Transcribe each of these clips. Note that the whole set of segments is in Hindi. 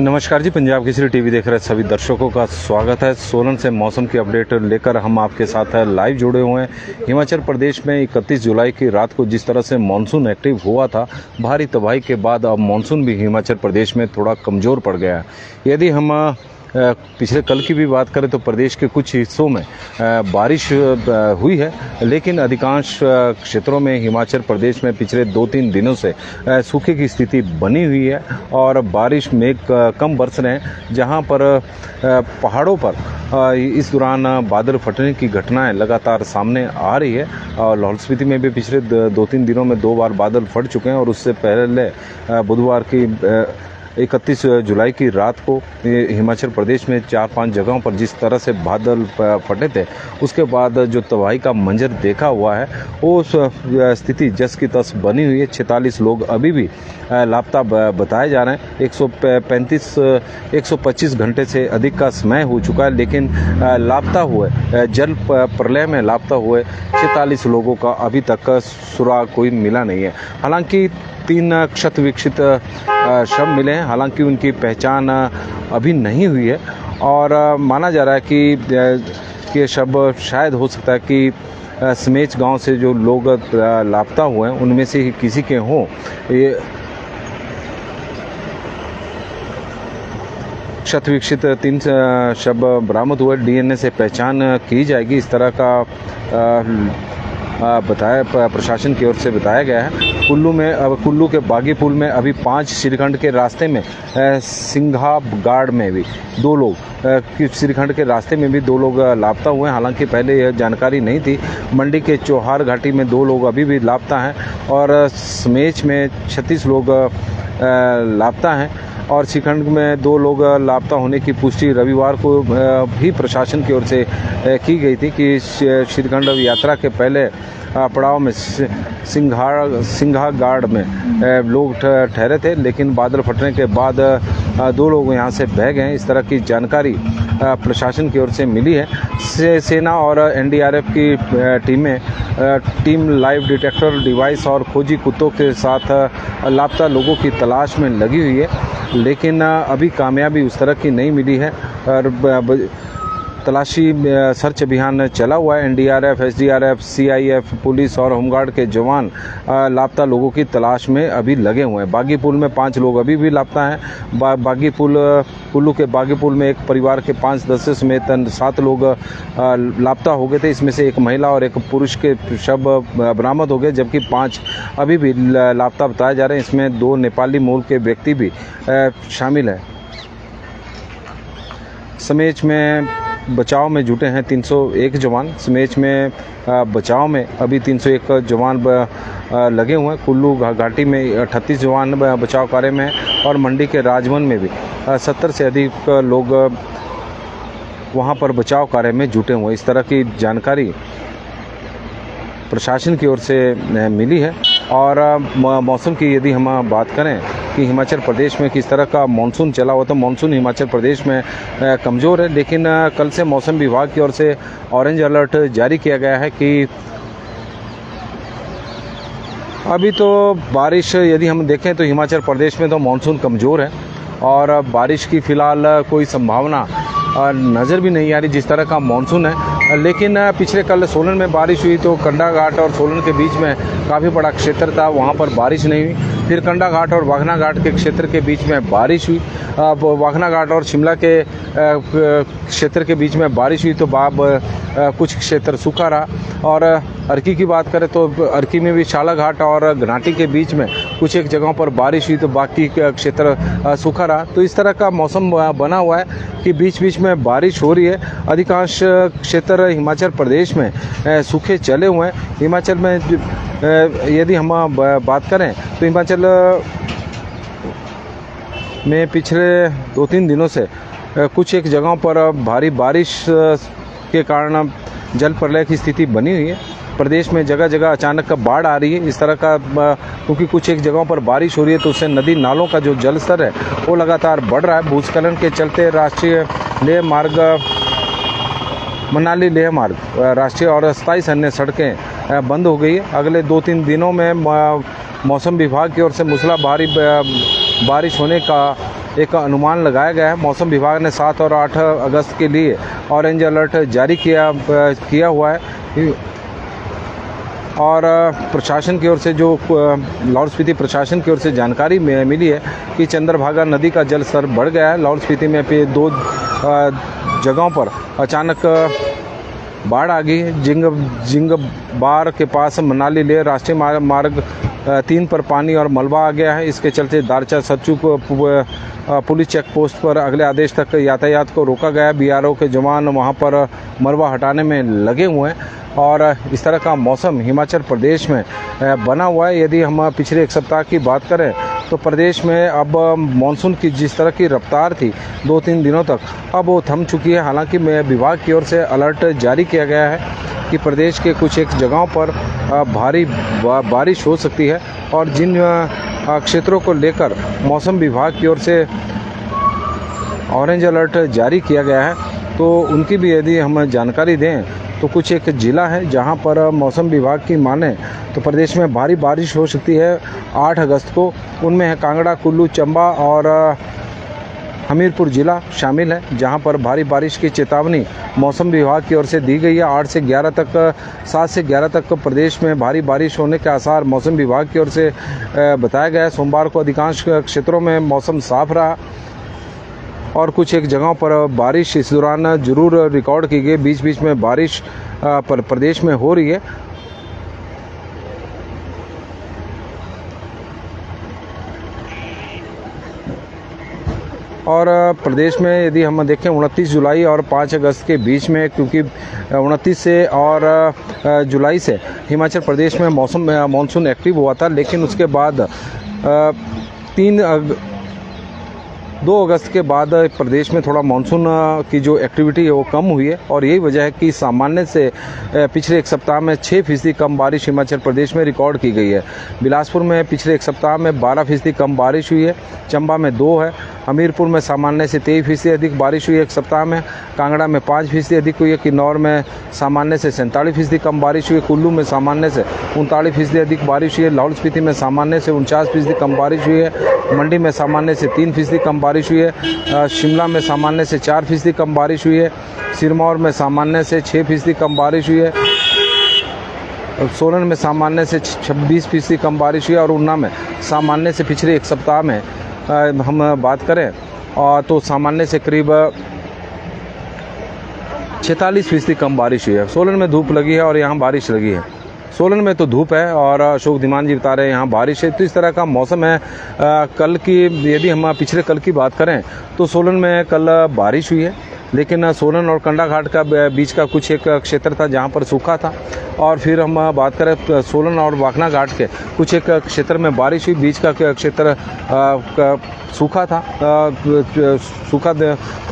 नमस्कार जी, पंजाब केसरी टीवी देख रहे सभी दर्शकों का स्वागत है। सोलन से मौसम की अपडेट लेकर हम आपके साथ लाइव जुड़े हुए हैं। हिमाचल प्रदेश में 31 जुलाई की रात को जिस तरह से मानसून एक्टिव हुआ था, भारी तबाही के बाद अब मानसून भी हिमाचल प्रदेश में थोड़ा कमज़ोर पड़ गया है। यदि हम पिछले कल की भी बात करें तो प्रदेश के कुछ हिस्सों में बारिश हुई है, लेकिन अधिकांश क्षेत्रों में हिमाचल प्रदेश में पिछले 2-3 दिनों से सूखे की स्थिति बनी हुई है और बारिश में कम बरस रहे हैं। जहां पर पहाड़ों पर इस दौरान बादल फटने की घटनाएं लगातार सामने आ रही है और लाहौल स्पीति में भी पिछले 2-3 दिनों में 2 बार बादल फट चुके हैं और उससे पहले बुधवार की 31 जुलाई की रात को हिमाचल प्रदेश में 4-5 जगहों पर जिस तरह से बादल फटे थे, उसके बाद जो तबाही का मंजर देखा हुआ है वो स्थिति जस की तस बनी हुई है। 46 लोग अभी भी लापता बताए जा रहे हैं। 125 घंटे से अधिक का समय हो चुका है, लेकिन लापता हुए जल प्रलय में लापता हुए 46 लोगों का अभी तक सुराग कोई मिला नहीं है। हालांकि 3 क्षत विक्षित शव मिले हैं, हालांकि उनकी पहचान अभी नहीं हुई है और माना जा रहा है कि शव शायद हो सकता है कि समेच गांव से जो लोग लापता हुए हैं उनमें से ही किसी के हों। ये क्षत विक्षित 3 शव बरामद हुए, डीएनए से पहचान की जाएगी, इस तरह का बताया प्रशासन की ओर से बताया गया है। कुल्लू के बागी पुल में अभी 5 श्रीखंड के रास्ते में सिंघागाड़ में भी 2 लोग श्रीखंड के रास्ते में भी 2 लोग लापता हुए हैं। हालांकि पहले यह जानकारी नहीं थी। मंडी के चौहार घाटी में 2 लोग अभी भी लापता हैं और समेच में 36 लोग लापता हैं और श्रीखंड में 2 लोग लापता होने की पुष्टि रविवार को भी प्रशासन की ओर से की गई थी कि श्रीखंड यात्रा के पहले पड़ाव में सिंघागाड़ में लोग ठहरे थे, लेकिन बादल फटने के बाद 2 लोग यहां से बह गए। इस तरह की जानकारी प्रशासन की ओर से मिली है। सेना और एनडीआरएफ की टीम लाइव डिटेक्टर डिवाइस और खोजी कुत्तों के साथ लापता लोगों की तलाश में लगी हुई है, लेकिन अभी कामयाबी उस तरह की नहीं मिली है और तलाशी सर्च अभियान चला हुआ है। एनडीआरएफ, एसडीआरएफ, सीआईएफ, पुलिस और होमगार्ड के जवान लापता लोगों की तलाश में अभी लगे हुए हैं। बागी पुल में 5 लोग अभी भी लापता हैं। कुल्लू के बागी पुल में एक परिवार के 5 सदस्यों समेत 7 लोग लापता हो गए थे। इसमें से एक महिला और एक पुरुष के शव बरामद हो गए, जबकि 5 अभी भी लापता बताए जा रहे हैं। इसमें 2 नेपाली मूल के व्यक्ति भी शामिल हैं। समेच में बचाव में जुटे हैं 301 जवान। समेच में बचाव में अभी 301 जवान लगे हुए हैं। कुल्लू घाटी में 38 जवान बचाव कार्य में हैं और मंडी के राजवन में भी 70 से अधिक लोग वहां पर बचाव कार्य में जुटे हुए हैं। इस तरह की जानकारी प्रशासन की ओर से मिली है। और मौसम की यदि हम बात करें कि हिमाचल प्रदेश में किस तरह का मानसून चला हुआ, तो मानसून हिमाचल प्रदेश में कमज़ोर है, लेकिन कल से मौसम विभाग की ओर से ऑरेंज अलर्ट जारी किया गया है कि अभी तो बारिश यदि हम देखें तो हिमाचल प्रदेश में तो मानसून कमज़ोर है और बारिश की फ़िलहाल कोई संभावना नज़र भी नहीं आ रही जिस तरह का मानसून है। लेकिन पिछले कल सोलन में बारिश हुई तो कंडाघाट और सोलन के बीच में काफ़ी बड़ा क्षेत्र था, वहाँ पर बारिश नहीं हुई। फिर कंडा घाट और वाखना घाट के क्षेत्र के बीच में बारिश हुई। वाखना घाट और शिमला के क्षेत्र के बीच में बारिश हुई तो कुछ क्षेत्र सूखा रहा। और अर्की की बात करें तो अर्की में भी शाला घाट और घनाटी के बीच में कुछ एक जगहों पर बारिश हुई तो बाकी क्षेत्र सूखा रहा। तो इस तरह का मौसम बना हुआ है कि बीच बीच में बारिश हो रही है। अधिकांश क्षेत्र हिमाचल प्रदेश में सूखे चले हुए हैं। हिमाचल में यदि हम बात करें तो हिमाचल में पिछले 2-3 दिनों से कुछ एक जगहों पर भारी बारिश के कारण जल प्रलय की स्थिति बनी हुई है। प्रदेश में जगह जगह अचानक बाढ़ आ रही है। इस तरह का क्योंकि कुछ एक जगहों पर बारिश हो रही है तो उससे नदी नालों का जो जल स्तर है वो लगातार बढ़ रहा है। भूस्खलन के चलते राष्ट्रीय लेह मार्ग, मनाली लेह मार्ग, राष्ट्रीय और अस्थायी सैन्य सड़कें बंद हो गई है। अगले 2-3 दिनों में मौसम विभाग की ओर से मूसलाधार बारिश होने का एक अनुमान लगाया गया है। मौसम विभाग ने 7 और 8 अगस्त के लिए ऑरेंज अलर्ट जारी किया हुआ है। और प्रशासन की ओर से जो लाहौल स्पीति प्रशासन की ओर से जानकारी मिली है कि चंद्रभागा नदी का जल स्तर बढ़ गया है। लाहौल स्पीति में 2 जगहों पर अचानक बाढ़ आ गई है। जिंगबार के पास मनाली लेह राष्ट्रीय मार्ग 3 पर पानी और मलबा आ गया है। इसके चलते दारचा सच्चू को पुलिस चेक पोस्ट पर अगले आदेश तक यातायात को रोका गया। बीआरओ के जवान वहां पर मलबा हटाने में लगे हुए हैं। और इस तरह का मौसम हिमाचल प्रदेश में बना हुआ है। यदि हम पिछले एक सप्ताह की बात करें तो प्रदेश में अब मानसून की जिस तरह की रफ्तार थी 2-3 दिनों तक, अब वो थम चुकी है। हालांकि विभाग की ओर से अलर्ट जारी किया गया है कि प्रदेश के कुछ एक जगहों पर भारी बारिश हो सकती है। और जिन क्षेत्रों को लेकर मौसम विभाग की ओर से ऑरेंज अलर्ट जारी किया गया है तो उनकी भी यदि हम जानकारी दें तो कुछ एक ज़िला है जहां पर मौसम विभाग की माने तो प्रदेश में भारी बारिश हो सकती है 8 अगस्त को। उनमें है कांगड़ा, कुल्लू, चंबा और हमीरपुर ज़िला शामिल है जहां पर भारी बारिश की चेतावनी मौसम विभाग की ओर से दी गई है। 7 से 11 तक प्रदेश में भारी बारिश होने के आसार मौसम विभाग की ओर से बताया गया है। सोमवार को अधिकांश क्षेत्रों में मौसम साफ रहा और कुछ एक जगहों पर बारिश इस दौरान जरूर रिकॉर्ड की गई। बीच बीच में बारिश पर प्रदेश में हो रही है। और प्रदेश में यदि हम देखें 29 जुलाई और 5 अगस्त के बीच में, क्योंकि 29 से और जुलाई से हिमाचल प्रदेश में मानसून एक्टिव हुआ था, लेकिन उसके बाद 2 अगस्त के बाद प्रदेश में थोड़ा मानसून की जो एक्टिविटी है वो कम हुई है। और यही वजह है कि सामान्य से पिछले एक सप्ताह में 6% कम बारिश हिमाचल प्रदेश में रिकॉर्ड की गई है। बिलासपुर में पिछले एक सप्ताह में 12% कम बारिश हुई है। चंबा में 2 है। हमीरपुर में सामान्य से 23% अधिक बारिश हुई है एक सप्ताह में। कांगड़ा में 5% अधिक हुई है। किन्नौर में सामान्य से 47% कम बारिश हुई है। कुल्लू में सामान्य से 39% अधिक बारिश हुई है। लाहौल स्पीति में सामान्य से 49% कम बारिश हुई है। मंडी में सामान्य से 3% कम बारिश हुई है। शिमला में सामान्य से 4% कम बारिश हुई है। सिरमौर में सामान्य से 6% कम बारिश हुई है। सोलन में सामान्य से 26% कम बारिश हुई है। और ऊना में सामान्य से पिछले एक सप्ताह में हम बात करें और तो सामान्य से करीब 46% कम बारिश हुई है। सोलन में धूप लगी है और यहाँ बारिश लगी है। सोलन में तो धूप है और अशोक धीमान जी बता रहे हैं यहाँ बारिश है। तो इस तरह का मौसम है। कल की यदि हम पिछले कल की बात करें तो सोलन में कल बारिश हुई है, लेकिन सोलन और कंडा घाट का बीच का कुछ एक क्षेत्र था जहाँ पर सूखा था। और फिर हम बात करें सोलन और वाखना घाट के कुछ एक क्षेत्र में बारिश हुई, बीच का क्षेत्र सूखा था।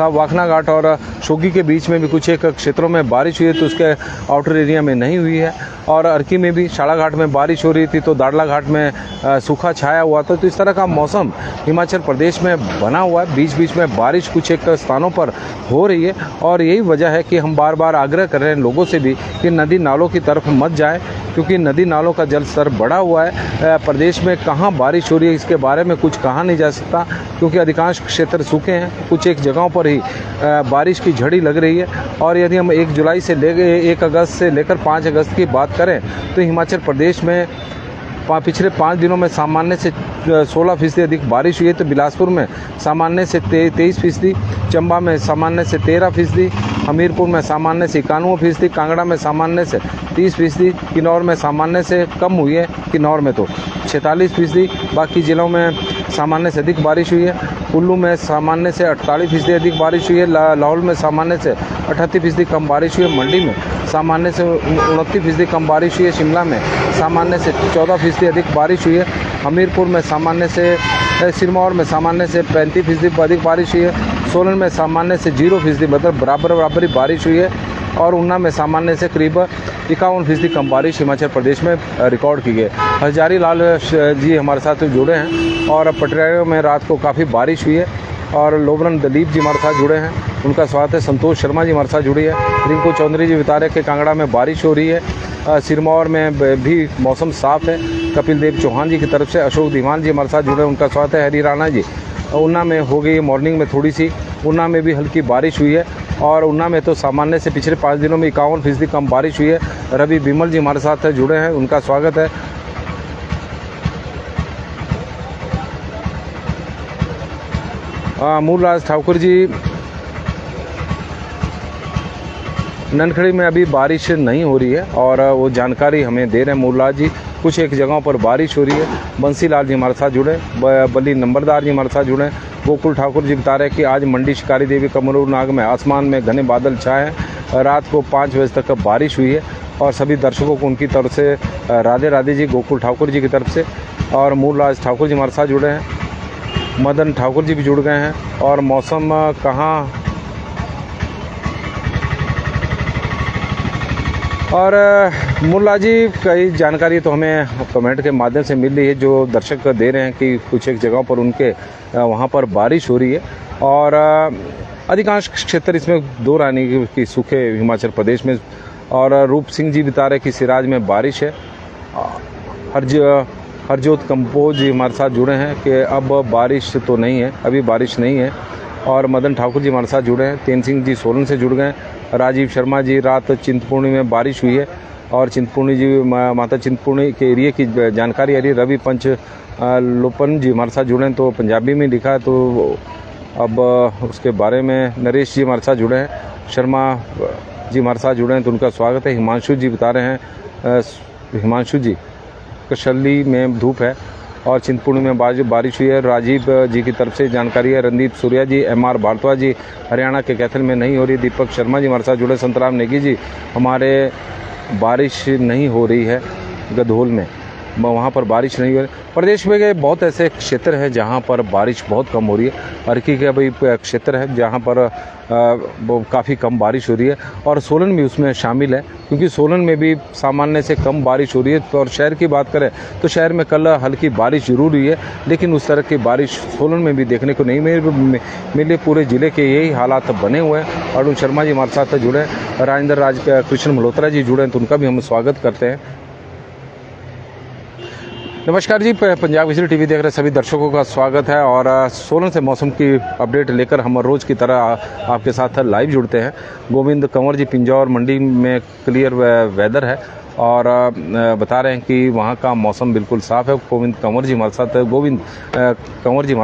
वाखना घाट और शोगी के बीच में भी कुछ एक क्षेत्रों में बारिश हुई है तो उसके आउटर एरिया में नहीं हुई है। और अर्की में भी शाला घाट में बारिश हो रही थी तो दाड़ला घाट में सूखा छाया हुआ था। तो इस तरह का मौसम हिमाचल प्रदेश में बना हुआ है। बीच बीच में बारिश कुछ एक स्थानों पर हो रही है और यही वजह है कि हम बार बार आग्रह कर रहे हैं लोगों से भी कि नदी नालों की तरफ मत जाएं, क्योंकि नदी नालों का जल स्तर बढ़ा हुआ है। प्रदेश में कहाँ बारिश हो रही है इसके बारे में कुछ कहा नहीं जा सकता, क्योंकि अधिकांश क्षेत्र सूखे हैं। कुछ एक जगहों पर ही बारिश की झड़ी लग रही है। और यदि हम 1 जुलाई से 1 अगस्त से लेकर 5 अगस्त की बात करें तो हिमाचल प्रदेश में पिछले 5 दिनों में सामान्य से 16% अधिक बारिश हुई है। तो बिलासपुर में सामान्य से 23%, चंबा में सामान्य से 13%, हमीरपुर में सामान्य से 91%, कांगड़ा में सामान्य से 30%, किन्नौर में सामान्य से कम हुई है, किन्नौर में तो 46%, बाकी ज़िलों में सामान्य से अधिक बारिश हुई है। कुल्लू में सामान्य से 48% अधिक बारिश हुई है। लाहौल में सामान्य से 38% कम बारिश हुई है। मंडी में सामान्य से 29% कम बारिश हुई है। शिमला में सामान्य से 14% अधिक बारिश हुई है। हमीरपुर में सामान्य से, सिरमौर में सामान्य से 35% अधिक बारिश हुई है। सोलन में सामान्य से 0%, मतलब बराबर ही बारिश हुई है। और ऊना में सामान्य से करीब 51% कम बारिश हिमाचल प्रदेश में रिकॉर्ड की गई। हजारी लाल जी हमारे साथ जुड़े हैं और पटरिया में रात को काफ़ी बारिश हुई है। और लोबरन दलीप जी हमारे साथ जुड़े हैं, उनका स्वागत है। संतोष शर्मा जी हमारे साथ जुड़ी है। रिंकू चौधरी जी बता रहे हैं कि कांगड़ा में बारिश हो रही है। सिरमौर में भी मौसम साफ़ है। कपिल देव चौहान जी की तरफ से अशोक दीवान जी हमारे साथ जुड़े हैं, उनका स्वागत है। हरी राणा जी ऊना में हो गई मॉर्निंग में थोड़ी सी, ऊना में भी हल्की बारिश हुई है। और ऊना में तो सामान्य से पिछले 5 दिनों में 51% कम बारिश हुई है। रवि बिमल जी हमारे साथ जुड़े हैं, उनका स्वागत है। मूलराज ठाकुर जी, ननखड़ी में अभी बारिश नहीं हो रही है और वो जानकारी हमें दे रहे हैं मूलराज जी। कुछ एक जगहों पर बारिश हो रही है। बंसीलाल जी हमारे साथ जुड़े, बली नंबरदार जी हमारे साथ जुड़े। गोकुल ठाकुर जी बता रहे हैं कि आज मंडी शिकारी देवी कमरूर नाग में आसमान में घने बादल छाए हैं। रात को 5 बजे तक बारिश हुई है और सभी दर्शकों को उनकी तरफ से राधे राधे जी, गोकुल ठाकुर जी की तरफ से। और मूलराज ठाकुर जी हमारे साथ जुड़े हैं, मदन ठाकुर जी भी जुड़ गए हैं। और मौसम कहाँ और मुल्ला जी कई जानकारी तो हमें कमेंट के माध्यम से मिल रही है, जो दर्शक दे रहे हैं कि कुछ एक जगहों पर उनके वहाँ पर बारिश हो रही है। और अधिकांश क्षेत्र इसमें दो रानी की सूखे हिमाचल प्रदेश में। और रूप सिंह जी बता रहे कि सिराज में बारिश है। हरजोत कंपोज जी हमारे साथ जुड़े हैं कि अब बारिश तो नहीं है, अभी बारिश नहीं है। और मदन ठाकुर जी हमारे साथ जुड़े हैं। तेन सिंह जी सोलन से जुड़ गए। राजीव शर्मा जी, रात चिंतपूर्णी में बारिश हुई है और चिंतपूर्णी जी, माता चिंतपूर्णी के एरिए की जानकारी आ रही है। रवि पंच लोपन जी हमारे साथ जुड़े हैं, तो पंजाबी में लिखा है, तो अब उसके बारे में नरेश जी हमारे साथ जुड़े हैं। शर्मा जी हमारे साथ जुड़े हैं, तो उनका स्वागत है। हिमांशु जी बता रहे हैं, हिमांशु जी कशली में धूप है और चिंतपूर्णी में बारिश हुई है। राजीव जी की तरफ से जानकारी है। रणदीप सूर्या जी, MR भारद्वाज जी हरियाणा के कैथल में नहीं हो रही। दीपक शर्मा जी हमारे साथ जुड़े। संतराम नेगी जी, हमारे बारिश नहीं हो रही है गधोल में, वहाँ पर बारिश नहीं हो रही। प्रदेश में बहुत ऐसे क्षेत्र हैं जहाँ पर बारिश बहुत कम हो रही है। अर्की के भाई क्षेत्र है जहाँ पर काफ़ी कम बारिश हो रही है और सोलन भी उसमें शामिल है, क्योंकि सोलन में भी सामान्य से कम बारिश हो रही है। और शहर की बात करें तो शहर में कल हल्की बारिश जरूर हुई है, लेकिन उस तरह की बारिश सोलन में भी देखने को नहीं मिली। पूरे ज़िले के यही हालात बने हुए हैं। अरुण शर्मा जी हमारे साथ जुड़े हैं। राजेंद्र राज कृष्ण मल्होत्रा जी जुड़े हैं, तो उनका भी हम स्वागत करते हैं। नमस्कार जी, पंजाब केसरी टीवी देख रहे सभी दर्शकों का स्वागत है। और सोलन से मौसम की अपडेट लेकर हम रोज़ की तरह आपके साथ लाइव जुड़ते हैं। गोविंद कंवर जी, पिंजौर मंडी में क्लियर वेदर है और बता रहे हैं कि वहाँ का मौसम बिल्कुल साफ़ है। गोविंद कंवर जी हमारे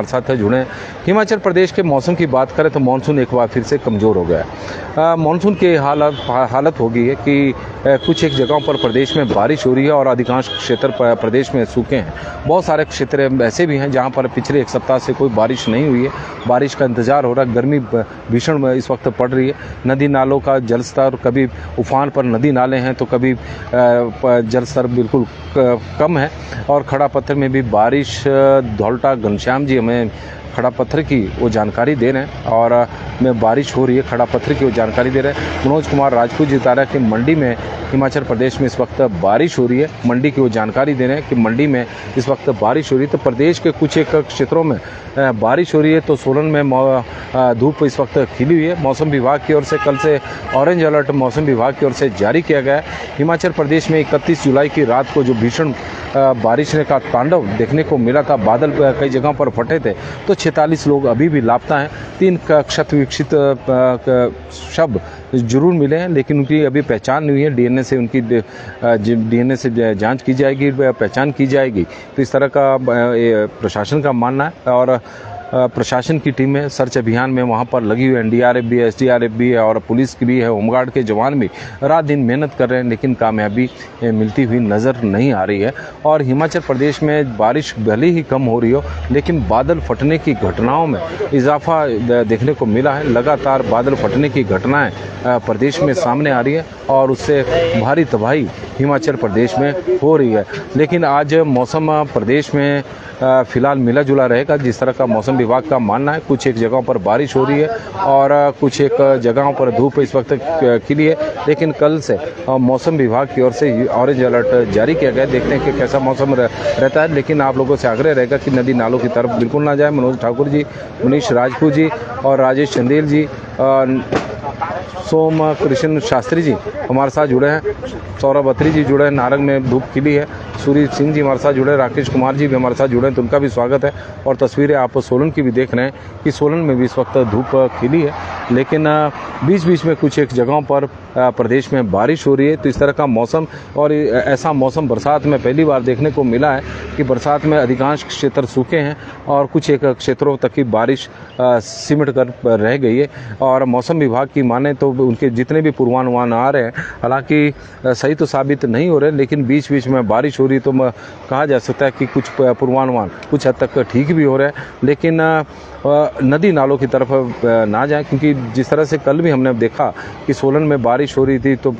साथ जुड़े हैं। हिमाचल प्रदेश के मौसम की बात करें तो मानसून एक बार फिर से कमज़ोर हो गया है। मानसून की हालत हो गई है कि कुछ एक जगहों पर प्रदेश में बारिश हो रही है और अधिकांश क्षेत्र प्रदेश में सूखे हैं। बहुत सारे क्षेत्र ऐसे भी हैं जहाँ पर पिछले एक सप्ताह से कोई बारिश नहीं हुई है, बारिश का इंतज़ार हो रहा है। गर्मी भीषण इस वक्त पड़ रही है। नदी नालों का जलस्तर कभी उफान पर नदी नाले हैं तो कभी जल स्तर बिल्कुल कम है। और खड़ा पत्थर में भी बारिश, धौलटा घनश्याम जी हमें खड़ा पत्थर की वो जानकारी दे रहे हैं और में बारिश हो रही है, खड़ा पत्थर की वो जानकारी दे रहे हैं। मनोज कुमार राजपूत जी बता रहे हैं कि मंडी में हिमाचल प्रदेश में इस वक्त बारिश हो रही है। मंडी की वो जानकारी दे रहे हैं कि मंडी में इस वक्त बारिश हो रही है। तो प्रदेश के कुछ एक क्षेत्रों में बारिश हो रही है। तो सोलन में धूप इस वक्त खिली हुई है। मौसम विभाग की ओर से कल से ऑरेंज अलर्ट मौसम विभाग की ओर से जारी किया गया है। हिमाचल प्रदेश में 31 जुलाई की रात को जो भीषण बारिश का तांडव देखने को मिला था, बादल कई जगहों पर फटे थे, तो 46 लोग अभी भी लापता हैं। 3 क्षत विकसित शव जरूर मिले हैं, लेकिन उनकी अभी पहचान नहीं हुई है। डीएनए से उनकी डीएनए से जांच की जाएगी, पहचान की जाएगी। तो इस तरह का प्रशासन का मानना है। और प्रशासन की टीमें सर्च अभियान में वहां पर लगी हुई है। एनडीआरएफ भी है, एसडीआरएफ भी है और पुलिस की भी है, होमगार्ड के जवान भी रात दिन मेहनत कर रहे हैं, लेकिन कामयाबी मिलती हुई नज़र नहीं आ रही है। और हिमाचल प्रदेश में बारिश भले ही कम हो रही हो, लेकिन बादल फटने की घटनाओं में इजाफा देखने को मिला है। लगातार बादल फटने की घटनाएं प्रदेश में सामने आ रही है और उससे भारी तबाही हिमाचल प्रदेश में हो रही है। लेकिन आज मौसम प्रदेश में फिलहाल मिला जुला रहेगा, जिस तरह का मौसम विभाग का मानना है। कुछ एक जगहों पर बारिश हो रही है और कुछ एक जगहों पर धूप इस वक्त खिली है, लेकिन कल से मौसम विभाग की ओर से ऑरेंज अलर्ट जारी किया गया है। देखते हैं कि कैसा मौसम रहता है। लेकिन आप लोगों से आग्रह रहेगा कि नदी नालों की तरफ बिल्कुल ना जाए। मनोज ठाकुर जी, मनीष राजपूत जी और राजेश चंदेल जी, सोम कृष्ण शास्त्री जी हमारे साथ जुड़े हैं, सौरभ अत्री जी जुड़े हैं। नारंग में धूप खिली है। सूर्य सिंह जी हमारे साथ जुड़े हैं, राकेश कुमार जी भी हमारे साथ जुड़े हैं, तो उनका भी स्वागत है। और तस्वीरें आप सोलन की भी देख रहे हैं कि सोलन में भी इस वक्त धूप खिली है, लेकिन बीच बीच में कुछ एक जगहों पर प्रदेश में बारिश हो रही है। तो इस तरह का मौसम, और ऐसा मौसम बरसात में पहली बार देखने को मिला है कि बरसात में अधिकांश क्षेत्र सूखे हैं और कुछ एक क्षेत्रों तक की बारिश सिमट कर रह गई है। और मौसम विभाग की माने तो उनके जितने भी पूर्वानुमान आ रहे हैं, हालांकि सही तो साबित नहीं हो रहे, लेकिन बीच बीच में बारिश हो रही, तो कहा जा सकता है कि कुछ पूर्वानुमान कुछ हद तक ठीक भी हो रहे हैं। लेकिन नदी नालों की तरफ ना जाएं, क्योंकि जिस तरह से कल भी हमने देखा कि सोलन में बारिश हो रही थी, तो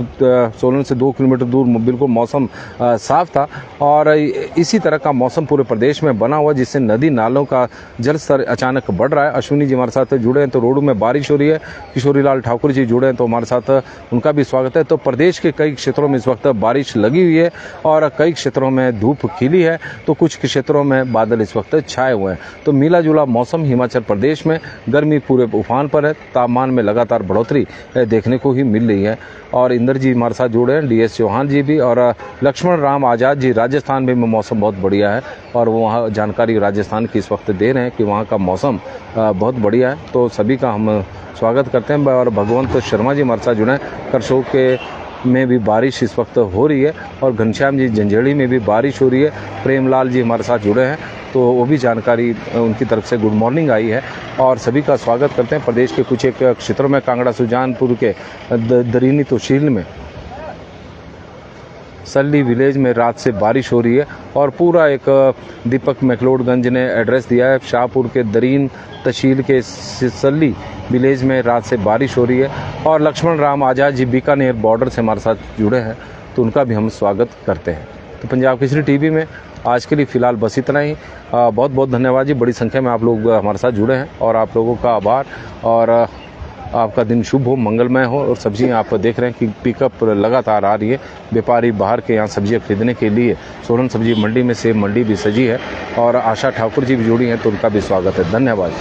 सोलन से 2 किलोमीटर दूर बिल्कुल मौसम साफ था। और इसी तरह का मौसम पूरे प्रदेश में बना हुआ, जिससे नदी नालों का जल स्तर अचानक बढ़ रहा है। अश्विनी जी हमारे साथ जुड़े हैं, तो रोडू में बारिश हो रही है। किशोरी लाल ठाकुर जी जुड़े हैं, तो हमारे साथ उनका भी स्वागत है। तो प्रदेश के कई क्षेत्रों में इस वक्त बारिश लगी हुई है और कई क्षेत्रों में धूप खिली है, तो कुछ क्षेत्रों में बादल इस वक्त छाए हुए हैं। तो मिला जुला मौसम हिमाचल प्रदेश में, गर्मी पूरे उफान पर है। तापमान में लगातार बढ़ोतरी देखने को ही मिल रही है। और इंदर जी हमारे साथ जुड़े हैं, डीएस चौहान जी भी, और लक्ष्मण राम आजाद जी राजस्थान में मौसम बहुत बढ़िया है, और वो वहाँ जानकारी राजस्थान की इस वक्त दे रहे हैं कि वहाँ का मौसम बहुत बढ़िया है। तो सभी का हम स्वागत करते हैं। और भगवंत शर्मा जी हमारे साथ जुड़े हैं, करसोग के में भी बारिश इस वक्त हो रही है, और घनश्याम जी जंजेड़ी में भी बारिश हो रही है। प्रेमलाल जी हमारे साथ जुड़े हैं, तो वो भी जानकारी उनकी तरफ से गुड मॉर्निंग आई है, और सभी का स्वागत करते हैं। प्रदेश के कुछ एक क्षेत्रों में, कांगड़ा सुजानपुर के दरीनी तहसील में सल्ली विलेज में रात से बारिश हो रही है। और पूरा एक दीपक मैक्लोडगंज ने एड्रेस दिया है, शाहपुर के दरीन तहसील के सल्ली विलेज में रात से बारिश हो रही है। और लक्ष्मण राम आजाद जी बीकानेर बॉर्डर से हमारे साथ जुड़े हैं, तो उनका भी हम स्वागत करते हैं। तो पंजाब केसरी टीवी में आज के लिए फ़िलहाल बस इतना ही। बहुत बहुत धन्यवाद जी, बड़ी संख्या में आप लोग हमारे साथ जुड़े हैं, और आप लोगों का आभार। और आपका दिन शुभ हो, मंगलमय हो। और सब्जियां आप देख रहे हैं कि पिकअप लगातार आ रही है। व्यापारी बाहर के यहाँ सब्जियां खरीदने के लिए सोलन सब्जी मंडी में सेब मंडी भी सजी है, और आशा ठाकुर जी भी जुड़ी हैं, तो उनका भी स्वागत है। धन्यवाद।